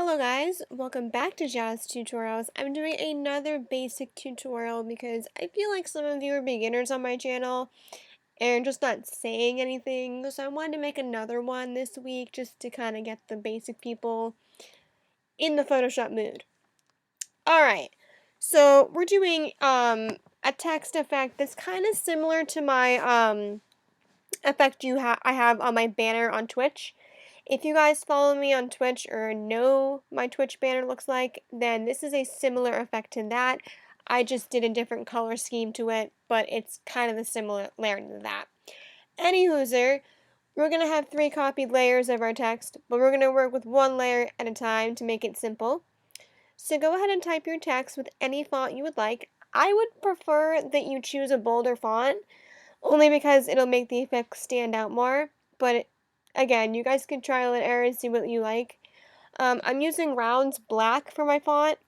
Hello guys, welcome back to JazzedTutorials. I'm doing another basic tutorial because I feel like some of you are beginners on my channel and just not saying anything, so I wanted to make another one this week just to kind of get the basic people in the Photoshop mood. Alright, so we're doing a text effect that's kind of similar to my effect I have on my banner on Twitch. If you guys follow me on Twitch or know my Twitch banner looks like, then this is a similar effect to that. I just did a different color scheme to it, but it's kind of the similarity to that. Anywhoser, we're going to have 3 copied layers of our text, but we're going to work with 1 layer at a time to make it simple. So go ahead and type your text with any font you would like. I would prefer that you choose a bolder font, only because it'll make the effect stand out more, but again, you guys can trial and error and see what you like. I'm using Rounds Black for my font.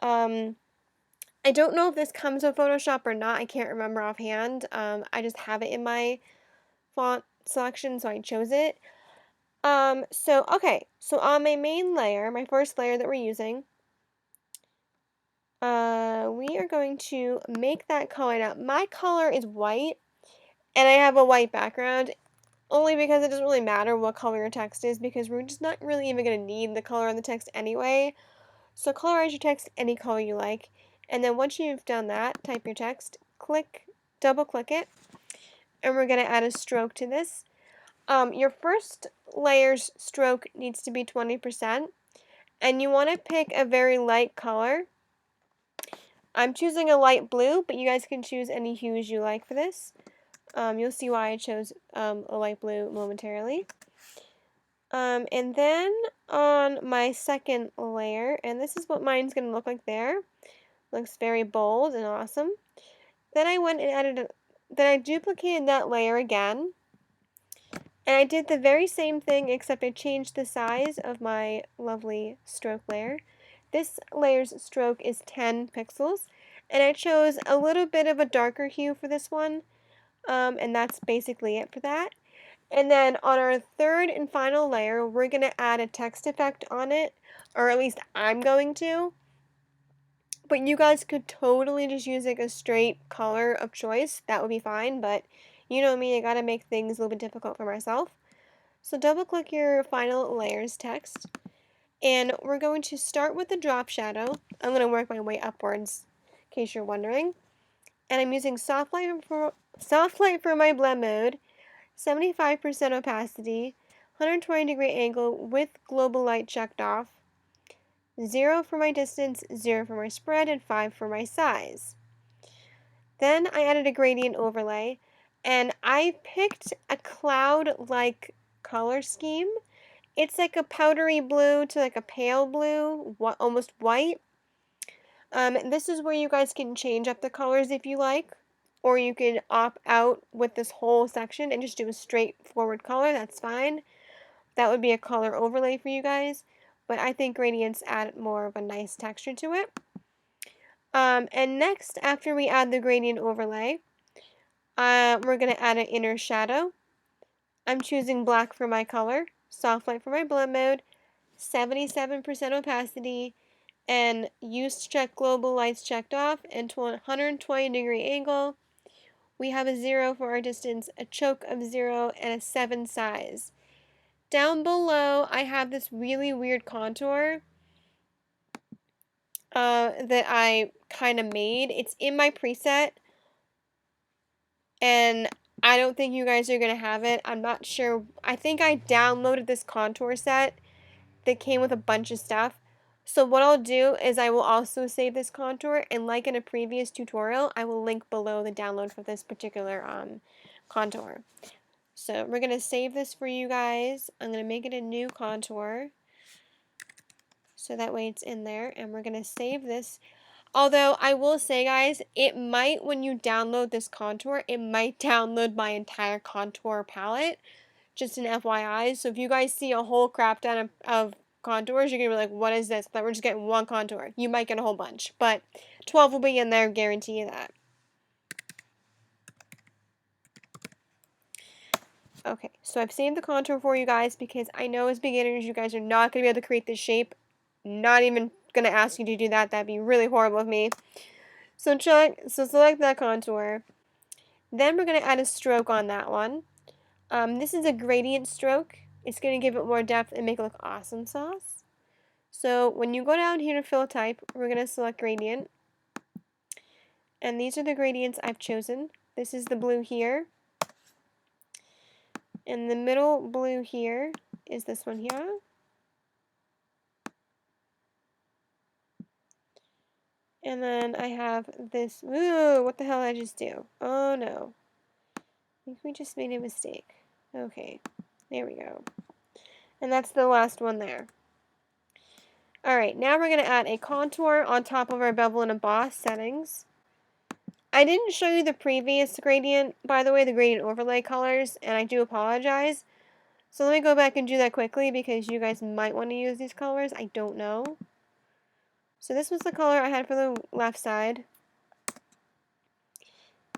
I don't know if this comes with Photoshop or not. I can't remember offhand. I just have it in my font selection, so I chose it. So on my main layer, my first layer that we're using, we are going to make that color. Now, my color is white, and I have a white background. Only because it doesn't really matter what color your text is, because we're just not really even going to need the color on the text anyway. So colorize your text any color you like. And then once you've done that, type your text, double click it, and we're going to add a stroke to this. Your first layer's stroke needs to be 20%, and you want to pick a very light color. I'm choosing a light blue, but you guys can choose any hues you like for this. You'll see why I chose a light blue momentarily. And then on my second layer, and this is what mine's going to look like there. Looks very bold and awesome. Then I went and then I duplicated that layer again. And I did the very same thing, except I changed the size of my lovely stroke layer. This layer's stroke is 10 pixels. And I chose a little bit of a darker hue for this one. And that's basically it for that. And then on our third and final layer, we're going to add a text effect on it, or at least I'm going to. But you guys could totally just use like a straight color of choice. That would be fine, but you know me, I gotta make things a little bit difficult for myself. So double click your final layers text, and we're going to start with the drop shadow. I'm going to work my way upwards, in case you're wondering. And I'm using soft light for my blend mode, 75% opacity, 120-degree angle with global light checked off, 0 for my distance, 0 for my spread, and 5 for my size. Then I added a gradient overlay, and I picked a cloud-like color scheme. It's like a powdery blue to like a pale blue, almost white. This is where you guys can change up the colors if you like, or you could opt out with this whole section and just do a straightforward color. That's fine. That would be a color overlay for you guys, but I think gradients add more of a nice texture to it. And next, after we add the gradient overlay, we're going to add an inner shadow. I'm choosing black for my color, soft light for my blend mode, 77% opacity, and use to check global lights checked off, and 120-degree angle. We have a 0 for our distance, a choke of 0, and a 7 size. Down below, I have this really weird contour that I kind of made. It's in my preset, and I don't think you guys are going to have it. I'm not sure. I think I downloaded this contour set that came with a bunch of stuff. So what I'll do is I will also save this contour, and like in a previous tutorial, I will link below the download for this particular contour. So we're going to save this for you guys. I'm going to make it a new contour, so that way it's in there, and we're going to save this. Although I will say, guys, it might, when you download this contour, it might download my entire contour palette, just an FYI. So if you guys see a whole crap ton of contours, you're going to be like, what is this? But we're just getting one contour. You might get a whole bunch, but 12 will be in there, guarantee you that. Okay, so I've saved the contour for you guys because I know as beginners you guys are not going to be able to create this shape not even going to ask you to do that. That'd be really horrible of me. So select that contour. Then we're going to add a stroke on that one. This is a gradient stroke. It's going to give it more depth and make it look awesome sauce. So when you go down here to fill type, we're going to select gradient. And these are the gradients I've chosen. This is the blue here. And the middle blue here is this one here. And then I have this, ooh, what the hell did I just do? Oh no. I think we just made a mistake. Okay, there we go. And that's the last one there. Alright, now we're going to add a contour on top of our bevel and emboss settings. I didn't show you the previous gradient, by the way, the gradient overlay colors, and I do apologize. So let me go back and do that quickly because you guys might want to use these colors. I don't know. So this was the color I had for the left side.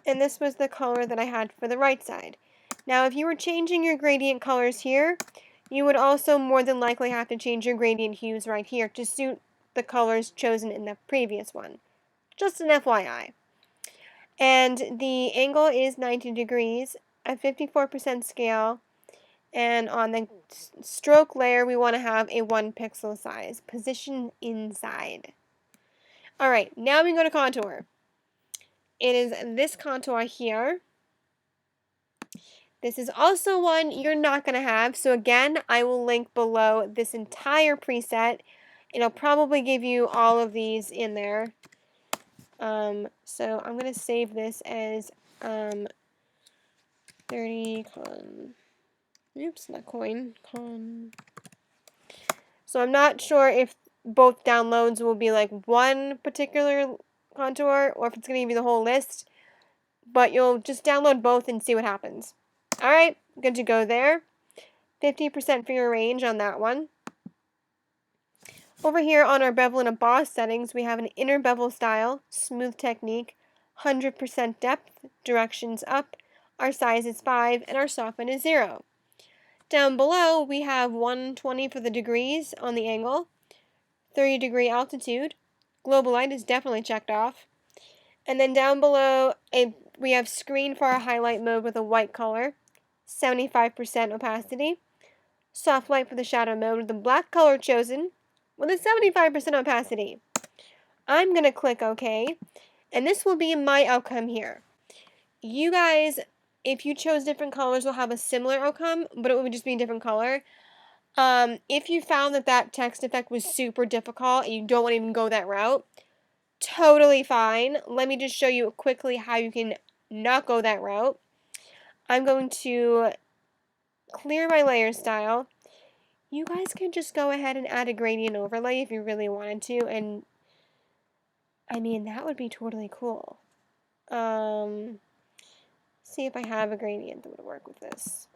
And this was the color that I had for the right side. Now, if you were changing your gradient colors here, you would also more than likely have to change your gradient hues right here to suit the colors chosen in the previous one. Just an FYI. And the angle is 90 degrees, a 54% scale, and on the stroke layer, we want to have a 1 pixel size. Position inside. Alright, now we go to contour. It is this contour here. This is also one you're not going to have. So again, I will link below this entire preset. It'll probably give you all of these in there. So I'm going to save this as 30 con. Oops, not coin. Con. So I'm not sure if both downloads will be like one particular contour or if it's going to give you the whole list. But you'll just download both and see what happens. Alright, good to go there. 50% for your range on that one. Over here on our bevel and emboss settings, we have an inner bevel style, smooth technique, 100% depth, directions up, our size is 5, and our soften is 0. Down below, we have 120 for the degrees on the angle, 30 degree altitude, global light is definitely checked off, and then down below, we have screen for our highlight mode with a white color, 75% opacity, soft light for the shadow mode with the black color chosen, with a 75% opacity. I'm going to click OK, and this will be my outcome here. You guys, if you chose different colors, will have a similar outcome, but it will just be a different color. If you found that text effect was super difficult and you don't want to even go that route, totally fine. Let me just show you quickly how you can not go that route. I'm going to clear my layer style. You guys can just go ahead and add a gradient overlay if you really wanted to, and I mean, that would be totally cool. See if I have a gradient that would work with this.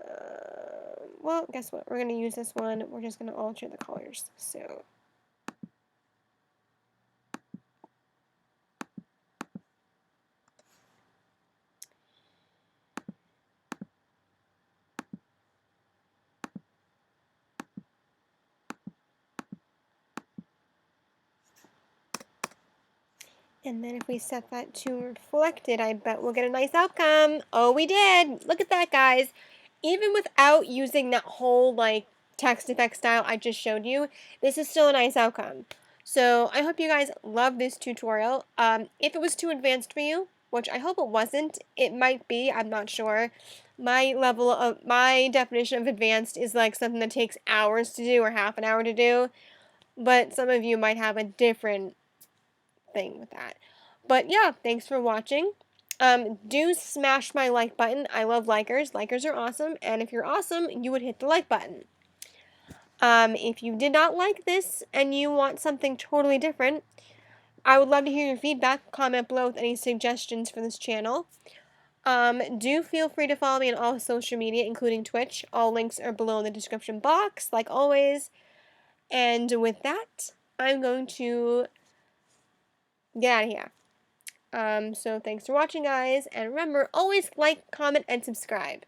Well, guess what? We're going to use this one. We're just going to alter the colors. So and then if we set that to reflected, I bet we'll get a nice outcome. Oh, we did! Look at that, guys. Even without using that whole, like, text effect style I just showed you, this is still a nice outcome. So I hope you guys love this tutorial. If it was too advanced for you, which I hope it wasn't, it might be, I'm not sure. My definition of advanced is like something that takes hours to do or half an hour to do, but some of you might have a different thing with that. But yeah, thanks for watching. Do smash my like button. I love likers. Likers are awesome, and if you're awesome, you would hit the like button. If you did not like this and you want something totally different, I would love to hear your feedback. Comment below with any suggestions for this channel. Do feel free to follow me on all social media, including Twitch. All links are below in the description box, like always. And with that, I'm going to get out of here. So thanks for watching, guys, and remember, always like, comment, and subscribe.